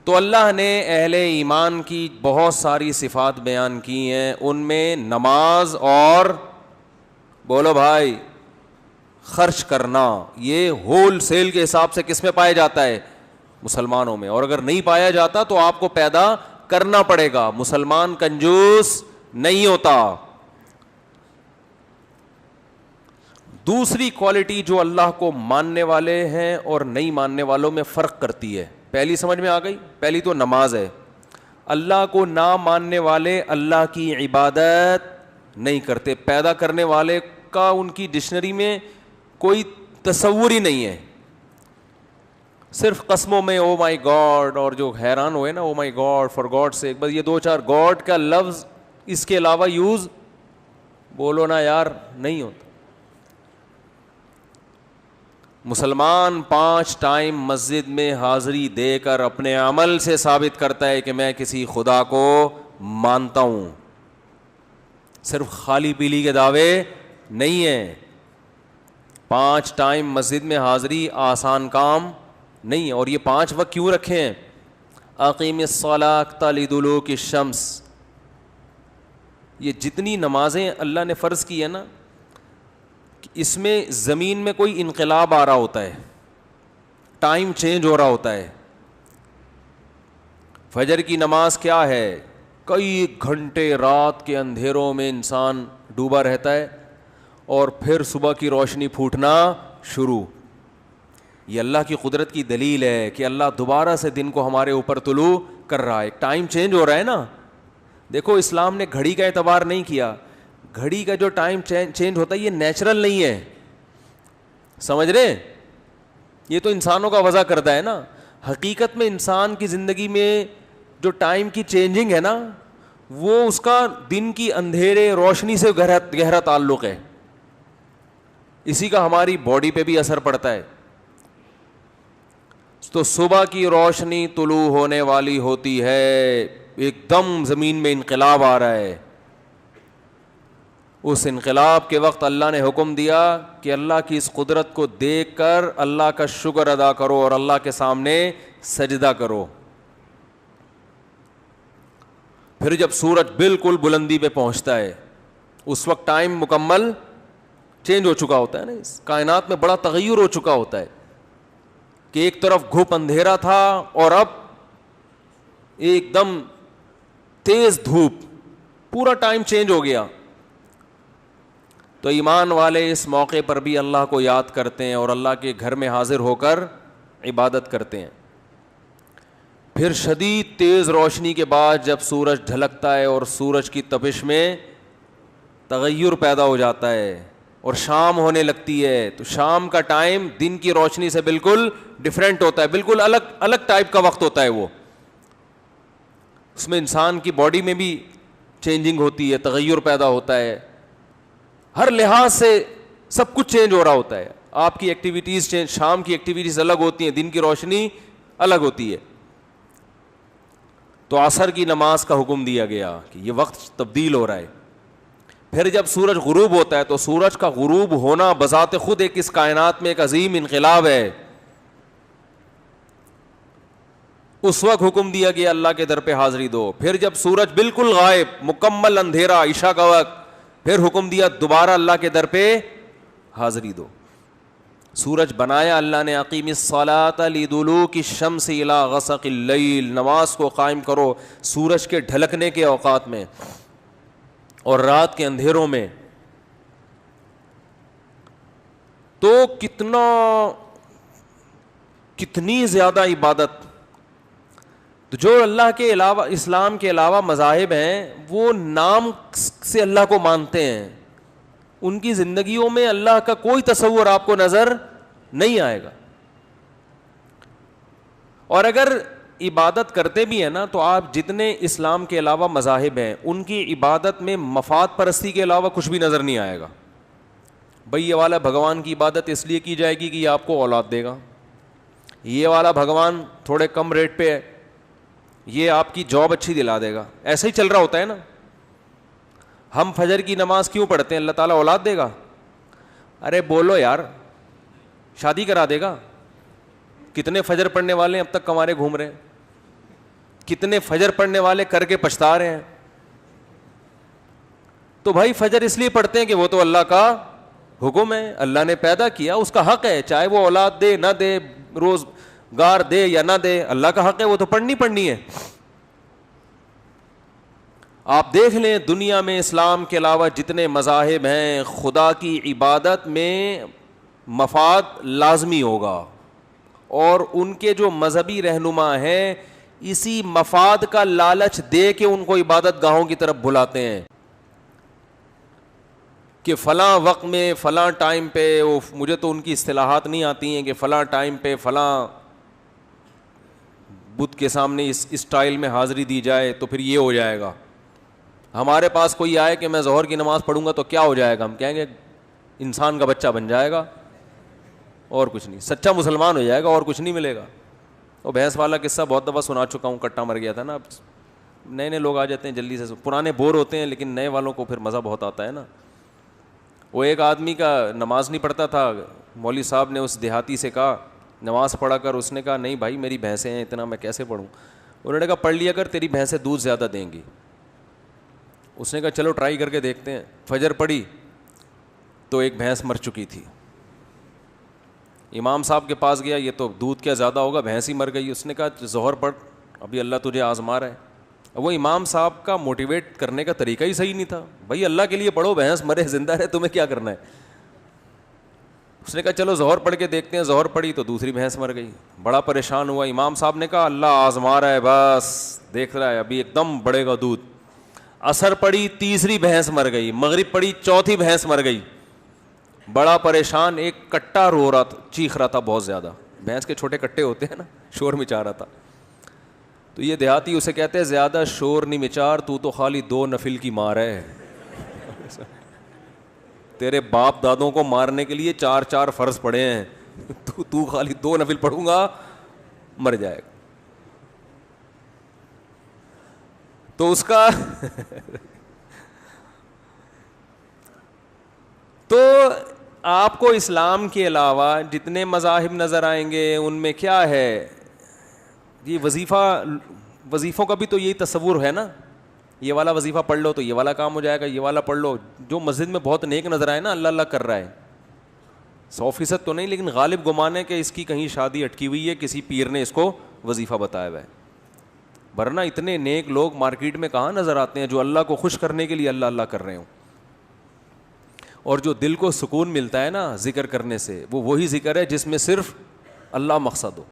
تو اللہ نے اہل ایمان کی بہت ساری صفات بیان کی ہیں، ان میں نماز اور بولو بھائی خرچ کرنا، یہ ہول سیل کے حساب سے کس میں پایا جاتا ہے؟ مسلمانوں میں. اور اگر نہیں پایا جاتا تو آپ کو پیدا کرنا پڑے گا. مسلمان کنجوس نہیں ہوتا. دوسری کوالٹی جو اللہ کو ماننے والے ہیں اور نہیں ماننے والوں میں فرق کرتی ہے، پہلی سمجھ میں آ گئی؟ پہلی تو نماز ہے. اللہ کو نہ ماننے والے اللہ کی عبادت نہیں کرتے. پیدا کرنے والے کا ان کی ڈکشنری میں کوئی تصور ہی نہیں ہے. صرف قسموں میں او مائی گاڈ، اور جو حیران ہوئے نا او مائی گاڈ فار گاڈ سے، بس یہ دو چار گاڈ کا لفظ اس کے علاوہ یوز بولو نا یار نہیں ہوتا. مسلمان 5 ٹائم مسجد میں حاضری دے کر اپنے عمل سے ثابت کرتا ہے کہ میں کسی خدا کو مانتا ہوں. صرف خالی پیلی کے دعوے نہیں ہیں. 5 ٹائم مسجد میں حاضری آسان کام نہیں ہے. اور یہ 5 وقت کیوں رکھے ہیں؟ اقیم الصلاۃ لدلوک الشمس. یہ جتنی نمازیں اللہ نے فرض کی ہے نا، اس میں زمین میں کوئی انقلاب آ رہا ہوتا ہے، ٹائم چینج ہو رہا ہوتا ہے. فجر کی نماز کیا ہے؟ کئی گھنٹے رات کے اندھیروں میں انسان ڈوبا رہتا ہے اور پھر صبح کی روشنی پھوٹنا شروع. یہ اللہ کی قدرت کی دلیل ہے کہ اللہ دوبارہ سے دن کو ہمارے اوپر طلوع کر رہا ہے. ٹائم چینج ہو رہا ہے نا. دیکھو اسلام نے گھڑی کا اعتبار نہیں کیا. گھڑی کا جو ٹائم چینج ہوتا ہے یہ نیچرل نہیں ہے، سمجھ رہے؟ یہ تو انسانوں کا وضع کرتا ہے نا. حقیقت میں انسان کی زندگی میں جو ٹائم کی چینجنگ ہے نا، وہ اس کا دن کی اندھیرے روشنی سے گہرا تعلق ہے. اسی کا ہماری باڈی پہ بھی اثر پڑتا ہے. تو صبح کی روشنی طلوع ہونے والی ہوتی ہے، ایک دم زمین میں انقلاب آ رہا ہے. اس انقلاب کے وقت اللہ نے حکم دیا کہ اللہ کی اس قدرت کو دیکھ کر اللہ کا شکر ادا کرو اور اللہ کے سامنے سجدہ کرو. پھر جب سورج بالکل بلندی پہ پہنچتا ہے اس وقت ٹائم مکمل چینج ہو چکا ہوتا ہے نا. اس کائنات میں بڑا تغیر ہو چکا ہوتا ہے کہ ایک طرف گھپ اندھیرا تھا اور اب ایک دم تیز دھوپ، پورا ٹائم چینج ہو گیا. تو ایمان والے اس موقع پر بھی اللہ کو یاد کرتے ہیں اور اللہ کے گھر میں حاضر ہو کر عبادت کرتے ہیں. پھر شدید تیز روشنی کے بعد جب سورج ڈھلکتا ہے اور سورج کی تپش میں تغیر پیدا ہو جاتا ہے اور شام ہونے لگتی ہے، تو شام کا ٹائم دن کی روشنی سے بالکل ڈیفرنٹ ہوتا ہے، بالکل الگ ٹائپ کا وقت ہوتا ہے. وہ اس میں انسان کی باڈی میں بھی چینجنگ ہوتی ہے، تغیر پیدا ہوتا ہے، ہر لحاظ سے سب کچھ چینج ہو رہا ہوتا ہے. آپ کی ایکٹیویٹیز چینج، شام کی ایکٹیویٹیز الگ ہوتی ہیں، دن کی روشنی الگ ہوتی ہے. تو عصر کی نماز کا حکم دیا گیا کہ یہ وقت تبدیل ہو رہا ہے. پھر جب سورج غروب ہوتا ہے تو سورج کا غروب ہونا بذات خود ایک اس کائنات میں ایک عظیم انقلاب ہے. اس وقت حکم دیا گیا اللہ کے در پہ حاضری دو. پھر جب سورج بالکل غائب، مکمل اندھیرا، عشاء کا وقت، پھر حکم دیا دوبارہ اللہ کے در پہ حاضری دو. سورج بنایا اللہ نے، اقیم الصلاۃ لدلوک الشمس الی غسق اللیل، نماز کو قائم کرو سورج کے ڈھلکنے کے اوقات میں اور رات کے اندھیروں میں. تو کتنی زیادہ عبادت. تو جو اللہ کے علاوہ، اسلام کے علاوہ مذاہب ہیں، وہ نام سے اللہ کو مانتے ہیں، ان کی زندگیوں میں اللہ کا کوئی تصور آپ کو نظر نہیں آئے گا. اور اگر عبادت کرتے بھی ہیں نا تو آپ جتنے اسلام کے علاوہ مذاہب ہیں ان کی عبادت میں مفاد پرستی کے علاوہ کچھ بھی نظر نہیں آئے گا. بھئی یہ والا بھگوان کی عبادت اس لیے کی جائے گی کہ یہ آپ کو اولاد دے گا، یہ والا بھگوان تھوڑے کم ریٹ پہ ہے، یہ آپ کی جاب اچھی دلا دے گا. ایسا ہی چل رہا ہوتا ہے نا. ہم فجر کی نماز کیوں پڑھتے ہیں؟ اللہ تعالیٰ اولاد دے گا. ارے بولو یار، شادی کرا دے گا. کتنے فجر پڑھنے والے اب تک کمارے گھوم رہے ہیں. کتنے فجر پڑھنے والے کر کے پچھتا رہے ہیں. تو بھائی فجر اس لیے پڑھتے ہیں کہ وہ تو اللہ کا حکم ہے, اللہ نے پیدا کیا, اس کا حق ہے, چاہے وہ اولاد دے نہ دے, روزگار دے یا نہ دے, اللہ کا حق ہے, وہ تو پڑھنی ہے. آپ دیکھ لیں دنیا میں اسلام کے علاوہ جتنے مذاہب ہیں, خدا کی عبادت میں مفاد لازمی ہوگا, اور ان کے جو مذہبی رہنما ہیں اسی مفاد کا لالچ دے کے ان کو عبادت گاہوں کی طرف بلاتے ہیں کہ فلاں وقت میں فلاں ٹائم پہ, مجھے تو ان کی اصطلاحات نہیں آتی ہیں, کہ فلاں ٹائم پہ فلاں بت کے سامنے اس اسٹائل میں حاضری دی جائے تو پھر یہ ہو جائے گا. ہمارے پاس کوئی آئے کہ میں ظہر کی نماز پڑھوں گا تو کیا ہو جائے گا, ہم کہیں گے انسان کا بچہ بن جائے گا اور کچھ نہیں, سچا مسلمان ہو جائے گا اور کچھ نہیں ملے گا. وہ بھینس والا قصہ بہت دفعہ سنا چکا ہوں, کٹا مر گیا تھا نا. اب نئے نئے لوگ آ جاتے ہیں جلدی سے, پرانے بور ہوتے ہیں, لیکن نئے والوں کو پھر مزہ بہت آتا ہے نا. وہ ایک آدمی کا نماز نہیں پڑھتا تھا, مولوی صاحب نے اس دیہاتی سے کہا نماز پڑھا کر, اس نے کہا نہیں بھائی میری بھینسیں ہیں, اتنا میں کیسے پڑھوں. انہوں نے کہا پڑھ لیا کر, تیری بھینسیں دودھ زیادہ دیں گی. اس نے کہا چلو ٹرائی کر کے دیکھتے ہیں. فجر پڑھی تو ایک بھینس مر چکی تھی. امام صاحب کے پاس گیا, یہ تو دودھ کیا زیادہ ہوگا, بھینس ہی مر گئی. اس نے کہا ظہر پڑھ, ابھی اللہ تجھے آزما رہا ہے. وہ امام صاحب کا موٹیویٹ کرنے کا طریقہ ہی صحیح نہیں تھا. بھائی اللہ کے لیے پڑھو, بھینس مرے زندہ رہے تمہیں کیا کرنا ہے. اس نے کہا چلو ظہر پڑھ کے دیکھتے ہیں. ظہر پڑھی تو دوسری بھینس مر گئی. بڑا پریشان ہوا. امام صاحب نے کہا اللہ آزما رہا ہے, بس دیکھ رہا ہے, ابھی ایک دم بڑھے گا دودھ. عصر پڑھی, تیسری بھینس مر گئی. مغرب پڑھی, چوتھی بھینس مر گئی. بڑا پریشان, ایک کٹا رو رہا تھا, چیخ رہا تھا بہت زیادہ. بھینس کے چھوٹے کٹے ہوتے ہیں نا, شور مچا رہا تھا. تو یہ دیہاتی اسے کہتے ہیں زیادہ شور نہیں مچار, تو خالی 2 نفل کی مار ہے. تیرے باپ دادوں کو مارنے کے لیے 4 فرض پڑے ہیں, تو خالی 2 نفل پڑھوں گا مر جائے گا. تو اس کا تو آپ کو اسلام کے علاوہ جتنے مذاہب نظر آئیں گے ان میں کیا ہے, یہ وظیفوں کا بھی تو یہی تصور ہے نا. یہ والا وظیفہ پڑھ لو تو یہ والا کام ہو جائے گا, یہ والا پڑھ لو. جو مسجد میں بہت نیک نظر آئے نا, اللہ اللہ کر رہا ہے, 100% تو نہیں, لیکن غالب گمان ہے کہ اس کی کہیں شادی اٹکی ہوئی ہے, کسی پیر نے اس کو وظیفہ بتایا ہوا ہے. ورنہ اتنے نیک لوگ مارکیٹ میں کہاں نظر آتے ہیں جو اللہ کو خوش کرنے کے لیے اللہ اللہ کر رہے ہوں. اور جو دل کو سکون ملتا ہے نا ذکر کرنے سے, وہ وہی ذکر ہے جس میں صرف اللہ مقصد ہو.